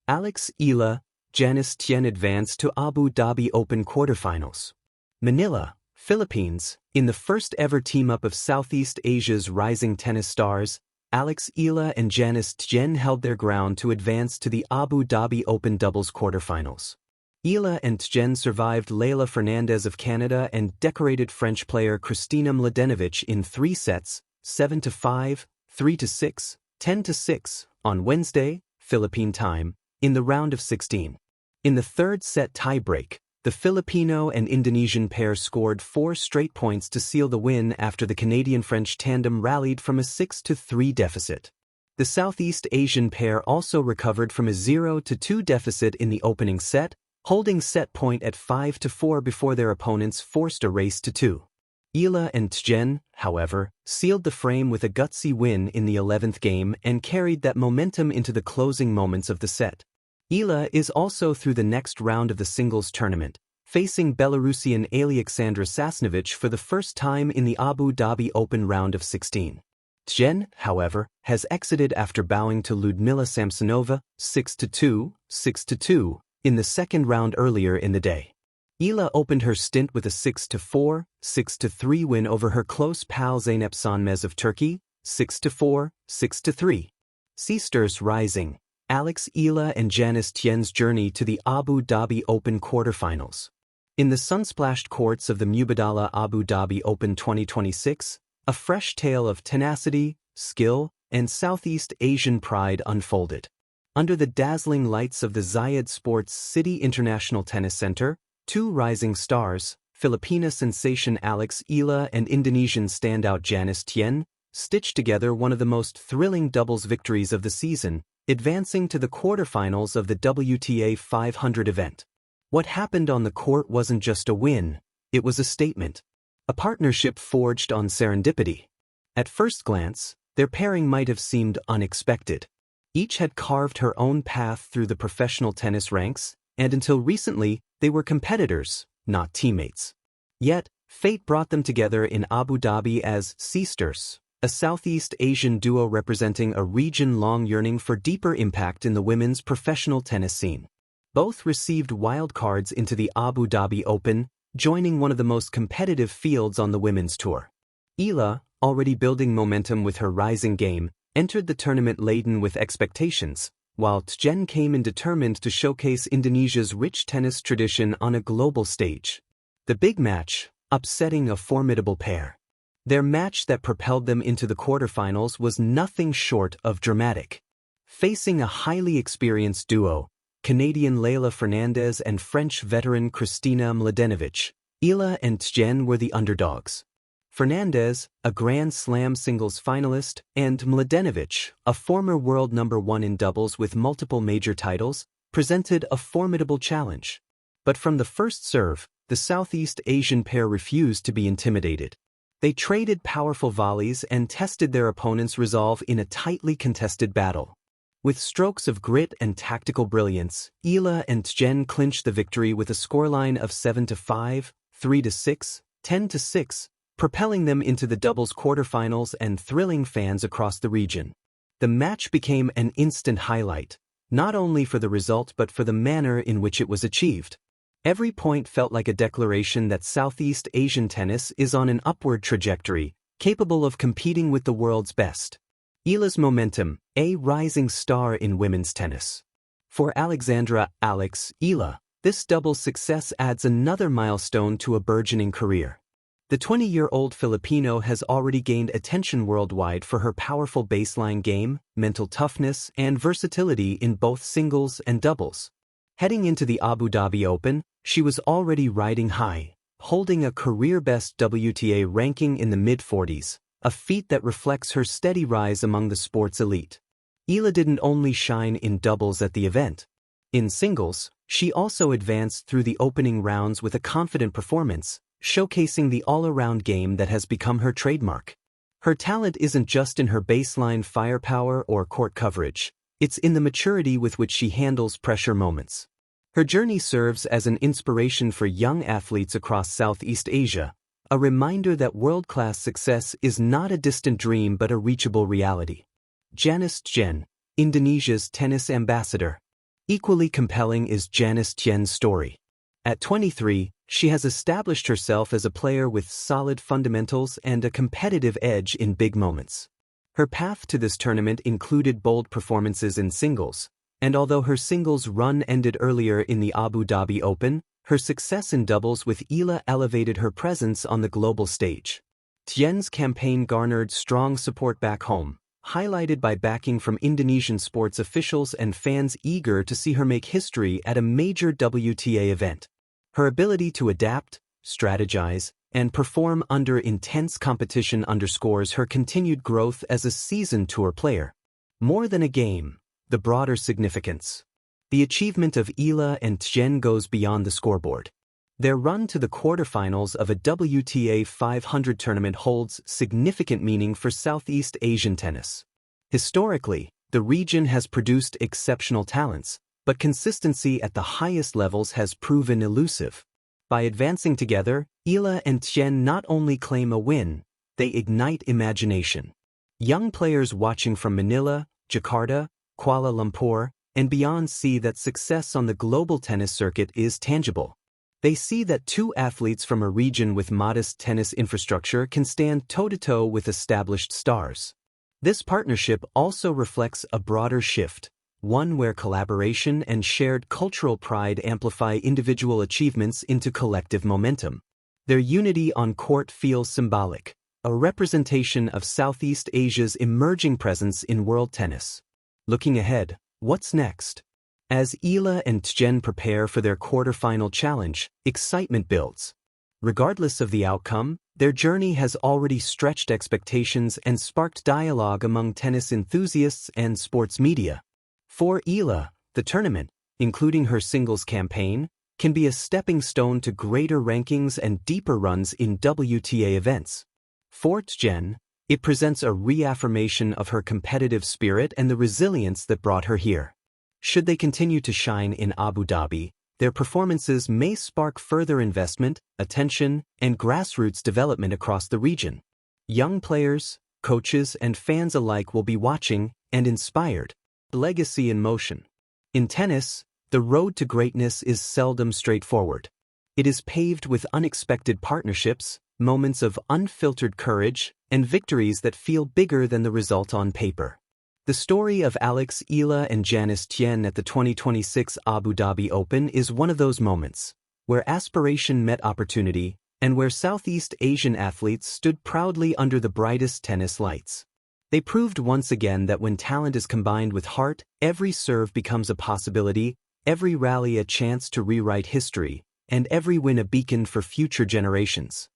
Eala Janice Tjen advanced to Abu Dhabi Open Quarterfinals. Manila, Philippines, in the first ever team-up of Southeast Asia's rising tennis stars, Eala and Janice Tjen held their ground to advance to the Abu Dhabi Open doubles quarterfinals. Eala and Tjen survived Leylah Fernandez of Canada and decorated French player Kristina Mladenovic in 3 sets, 7-5, 3-6, 10-6, on Wednesday, Philippine time, in the round of 16. In the third set tiebreak, the Filipino and Indonesian pair scored 4 straight points to seal the win after the Canadian-French tandem rallied from a 6-3 deficit. The Southeast Asian pair also recovered from a 0-2 deficit in the opening set, holding set point at 5-4 before their opponents forced a race to 2. Eala and Tjen, however, sealed the frame with a gutsy win in the 11th game and carried that momentum into the closing moments of the set. Eala is also through the next round of the singles tournament, facing Belarusian Alexandra Sasnovich for the first time in the Abu Dhabi Open round of 16. Tjen, however, has exited after bowing to Ludmila Samsonova 6-2, 6-2 in the second round earlier in the day. Eala opened her stint with a 6-4, 6-3 win over her close pal Zeynep Sönmez of Turkey, 6-4, 6-3. Sisters rising. Eala and Janice Tjen's journey to the Abu Dhabi Open quarterfinals. In the sun-splashed courts of the Mubadala Abu Dhabi Open 2026, a fresh tale of tenacity, skill, and Southeast Asian pride unfolded. Under the dazzling lights of the Zayed Sports City International Tennis Center, 2 rising stars, Filipina sensation Eala and Indonesian standout Janice Tjen, stitched together one of the most thrilling doubles victories of the season, advancing to the quarterfinals of the WTA 500 event. What happened on the court wasn't just a win, it was a statement. A partnership forged on serendipity. At first glance, their pairing might have seemed unexpected. Each had carved her own path through the professional tennis ranks, and until recently, they were competitors, not teammates. Yet, fate brought them together in Abu Dhabi as sisters, a Southeast Asian duo representing a region-long yearning for deeper impact in the women's professional tennis scene. Both received wildcards into the Abu Dhabi Open, joining one of the most competitive fields on the women's tour. Eala, already building momentum with her rising game, entered the tournament laden with expectations, while Tjen came in determined to showcase Indonesia's rich tennis tradition on a global stage. The big match, upsetting a formidable pair. Their match that propelled them into the quarterfinals was nothing short of dramatic. Facing a highly experienced duo, Canadian Leylah Fernandez and French veteran Kristina Mladenovic, Eala and Tjen were the underdogs. Fernandez, a Grand Slam singles finalist, and Mladenovic, a former world #1 in doubles with multiple major titles, presented a formidable challenge. But from the first serve, the Southeast Asian pair refused to be intimidated. They traded powerful volleys and tested their opponent's resolve in a tightly contested battle. With strokes of grit and tactical brilliance, Eala and Tjen clinched the victory with a scoreline of 7-5, 3-6, 10-6, propelling them into the doubles quarterfinals and thrilling fans across the region. The match became an instant highlight, not only for the result but for the manner in which it was achieved. Every point felt like a declaration that Southeast Asian tennis is on an upward trajectory, capable of competing with the world's best. Eala's momentum, a rising star in women's tennis. For Alexandra Eala, this double success adds another milestone to a burgeoning career. The 20-year-old Filipino has already gained attention worldwide for her powerful baseline game, mental toughness, and versatility in both singles and doubles. Heading into the Abu Dhabi Open, she was already riding high, holding a career-best WTA ranking in the mid-40s, a feat that reflects her steady rise among the sport's elite. Eala didn't only shine in doubles at the event. In singles, she also advanced through the opening rounds with a confident performance, showcasing the all-around game that has become her trademark. Her talent isn't just in her baseline firepower or court coverage, it's in the maturity with which she handles pressure moments. Her journey serves as an inspiration for young athletes across Southeast Asia, a reminder that world-class success is not a distant dream but a reachable reality. Janice Tjen, Indonesia's tennis ambassador. Equally compelling is Janice Tjen's story. At 23, she has established herself as a player with solid fundamentals and a competitive edge in big moments. Her path to this tournament included bold performances in singles, and although her singles run ended earlier in the Abu Dhabi Open, her success in doubles with Eala elevated her presence on the global stage. Tjen's campaign garnered strong support back home, highlighted by backing from Indonesian sports officials and fans eager to see her make history at a major WTA event. Her ability to adapt, strategize, and perform under intense competition underscores her continued growth as a seasoned tour player. More than a game, the broader significance. The achievement of Eala and Tjen goes beyond the scoreboard. Their run to the quarterfinals of a WTA 500 tournament holds significant meaning for Southeast Asian tennis. Historically, the region has produced exceptional talents, but consistency at the highest levels has proven elusive. By advancing together, Eala and Tjen not only claim a win, they ignite imagination. Young players watching from Manila, Jakarta, Kuala Lumpur, and beyond see that success on the global tennis circuit is tangible. They see that two athletes from a region with modest tennis infrastructure can stand toe-to-toe with established stars. This partnership also reflects a broader shift, one where collaboration and shared cultural pride amplify individual achievements into collective momentum. Their unity on court feels symbolic, a representation of Southeast Asia's emerging presence in world tennis. Looking ahead, what's next? As Eala and Tjen prepare for their quarterfinal challenge, excitement builds. Regardless of the outcome, their journey has already stretched expectations and sparked dialogue among tennis enthusiasts and sports media. For Eala, the tournament, including her singles campaign, can be a stepping stone to greater rankings and deeper runs in WTA events. For Tjen, it presents a reaffirmation of her competitive spirit and the resilience that brought her here. Should they continue to shine in Abu Dhabi, their performances may spark further investment, attention, and grassroots development across the region. Young players, coaches, and fans alike will be watching and inspired. Legacy in motion. In tennis, the road to greatness is seldom straightforward. It is paved with unexpected partnerships, moments of unfiltered courage, and victories that feel bigger than the result on paper. The story of Alex Eala and Janice Tjen at the 2026 Abu Dhabi Open is one of those moments, where aspiration met opportunity, and where Southeast Asian athletes stood proudly under the brightest tennis lights. They proved once again that when talent is combined with heart, every serve becomes a possibility, every rally a chance to rewrite history, and every win a beacon for future generations.